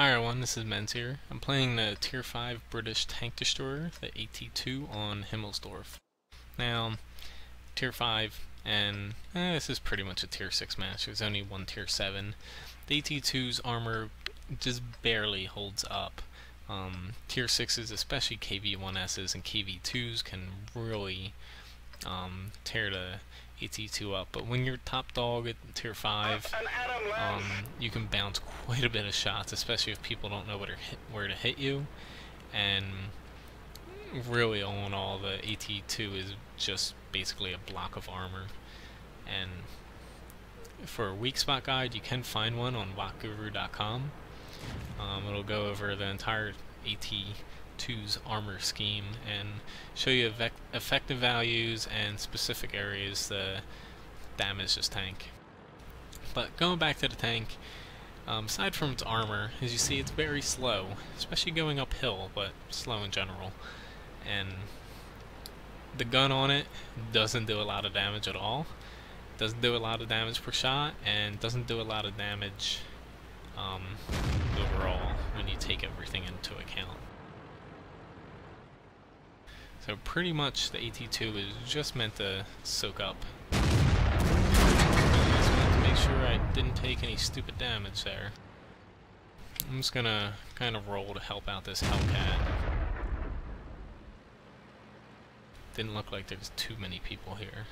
Hi everyone, this is Menz here. I'm playing the Tier 5 British tank destroyer, the AT2 on Himmelsdorf. Now, Tier 5, and this is pretty much a Tier 6 match. There's only one Tier 7. The AT2's armor just barely holds up. Tier 6s, especially KV-1Ss and KV-2s, can really tear the AT2 up, but when you're top dog at Tier 5, you can bounce quite a bit of shots, especially if people don't know where to hit you. And really, all in all, the AT2 is just basically a block of armor. And for a weak spot guide, you can find one on wattguru.com. It'll go over the entire AT2's armor scheme and show you effective values and specific areas to damage this tank. But going back to the tank, aside from its armor, as you see, it's very slow, especially going uphill, but slow in general. And the gun on it doesn't do a lot of damage at all. Doesn't do a lot of damage per shot, and doesn't do a lot of damage overall when you take everything into account. So pretty much the AT2 is just meant to soak up. Just wanted to make sure I didn't take any stupid damage there. I'm just gonna kind of roll to help out this Hellcat. Didn't look like there's too many people here.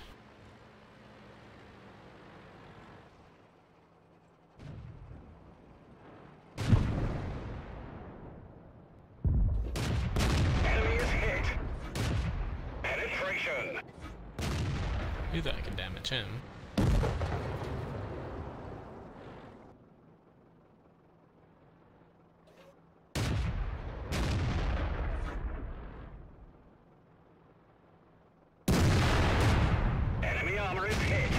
Knew that I could damage him. Enemy armor is hit.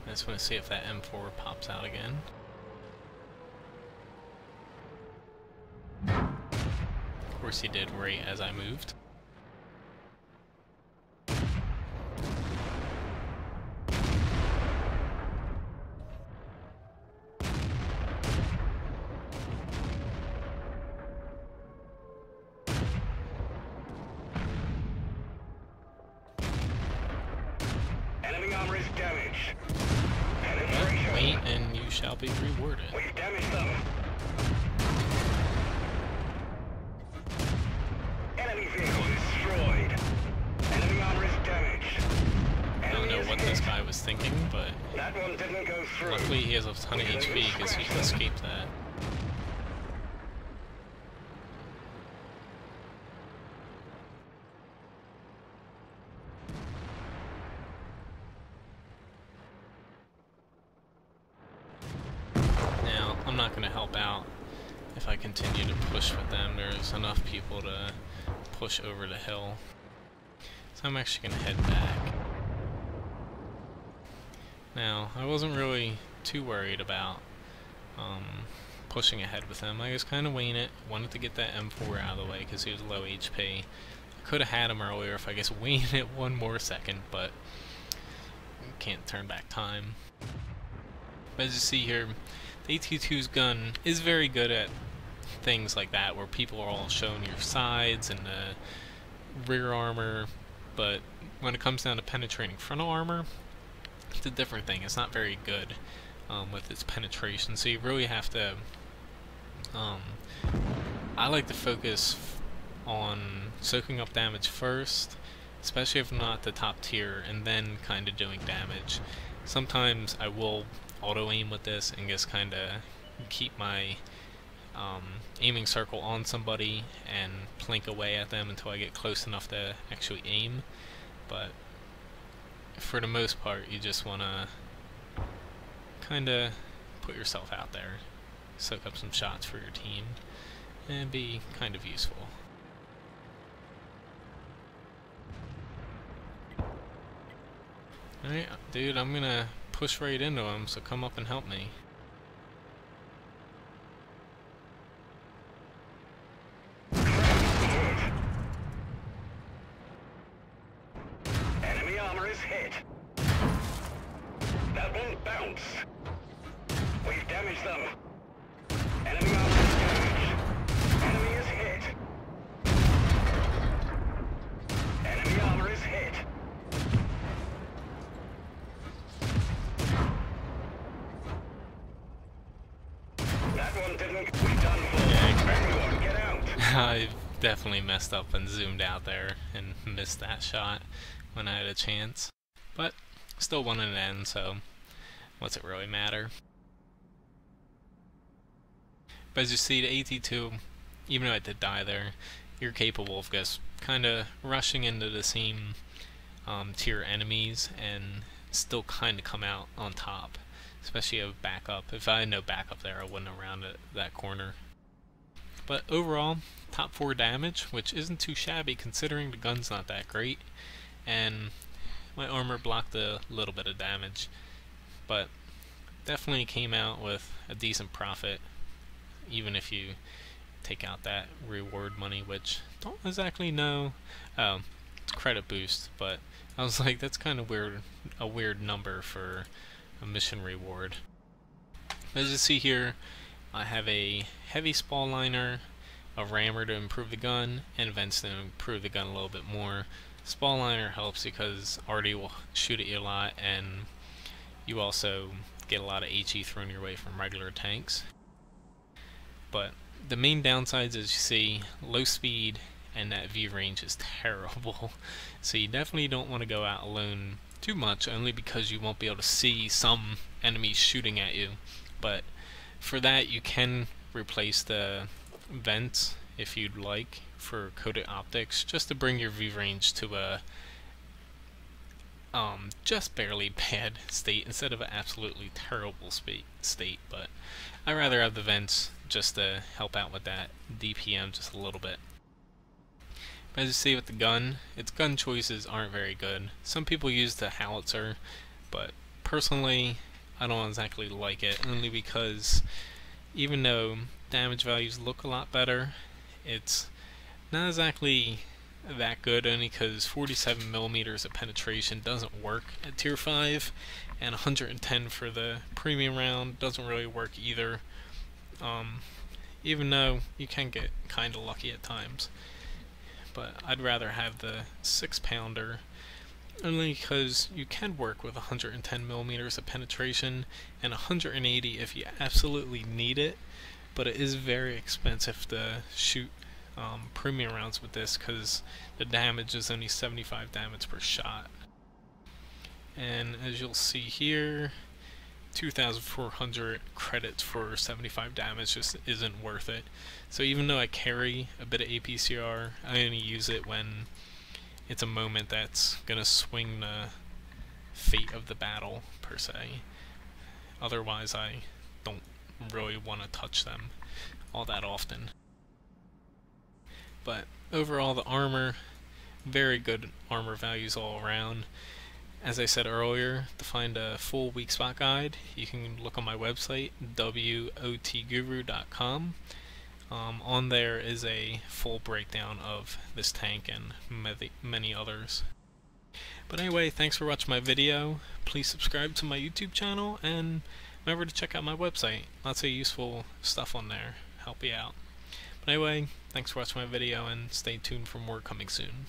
I just want to see if that M4 pops out again. Of course he did right as I moved. Enemy armor is damaged. Wait, and you shall be rewarded. We've damaged them. Enemy vehicle destroyed. Enemy armor is damaged. I don't know what this guy was thinking, but That one didn't go through. luckily he has a ton of HP because he can escape that. Now, I'm not going to help out if I continue to push with them. There's enough people to push over the hill. So I'm actually going to head back. Now, I wasn't really too worried about pushing ahead with him. I was kind of waiting it, wanted to get that M4 out of the way because he was low HP. I could have had him earlier if I just waited it one more second, but can't turn back time. But as you see here, the AT2's gun is very good at things like that, where people are all showing your sides and the rear armor, but when it comes down to penetrating frontal armor, it's a different thing. It's not very good with its penetration, so you really have to I like to focus on soaking up damage first, especially if I'm not the top tier, and then kind of doing damage. Sometimes I will auto aim with this and just kind of keep my aiming circle on somebody and plink away at them until I get close enough to actually aim. But for the most part, you just want to kind of put yourself out there, soak up some shots for your team, and be kind of useful. Alright, dude, I'm gonna push right into him, so come up and help me. Enemy armor is hit. That won't bounce. We've damaged them. Enemy armor is damaged. Enemy is hit. Enemy armor is hit. That one didn't. We done for. Everyone, get out. I definitely messed up and zoomed out there and missed that shot when I had a chance. But still won in the end, so what's it really matter? But as you see, the AT2, even though I did die there, you're capable of just kind of rushing into the same tier enemies and still kind of come out on top. Especially a backup. If I had no backup there, I wouldn't have rounded that corner. But overall, top 4 damage, which isn't too shabby considering the gun's not that great, and my armor blocked a little bit of damage, but definitely came out with a decent profit, even if you take out that reward money, which don't exactly know. Oh, it's credit boost, but I was like, that's kind of weird, a weird number for a mission reward. As you see here, I have a heavy spall liner, a rammer to improve the gun, and vents to improve the gun a little bit more. Spall liner helps because arty will shoot at you a lot, and you also get a lot of HE thrown your way from regular tanks. But the main downsides, as you see, low speed and that view range is terrible. So you definitely don't want to go out alone too much, only because you won't be able to see some enemies shooting at you. But for that, you can replace the vents if you'd like for coated optics, just to bring your view range to a just barely bad state instead of an absolutely terrible state. But I'd rather have the vents just to help out with that DPM just a little bit. As you see with the gun, its gun choices aren't very good. Some people use the howitzer, but personally I don't exactly like it, only because even though damage values look a lot better, it's not exactly that good, only because 47 millimeters of penetration doesn't work at tier 5, and 110 for the premium round doesn't really work either, even though you can get kind of lucky at times. But I'd rather have the 6-pounder, only because you can work with 110 millimeters of penetration and 180 if you absolutely need it, but it is very expensive to shoot premium rounds with this because the damage is only 75 damage per shot. And as you'll see here, 2,400 credits for 75 damage just isn't worth it. So even though I carry a bit of APCR, I only use it when it's a moment that's gonna swing the fate of the battle, per se. Otherwise, I don't really want to touch them all that often. But overall, the armor, very good armor values all around. As I said earlier, to find a full weak spot guide, you can look on my website, wotguru.com. On there is a full breakdown of this tank and many others. But anyway, thanks for watching my video. Please subscribe to my YouTube channel, and remember to check out my website. Lots of useful stuff on there. Help you out. But anyway, thanks for watching my video, and stay tuned for more coming soon.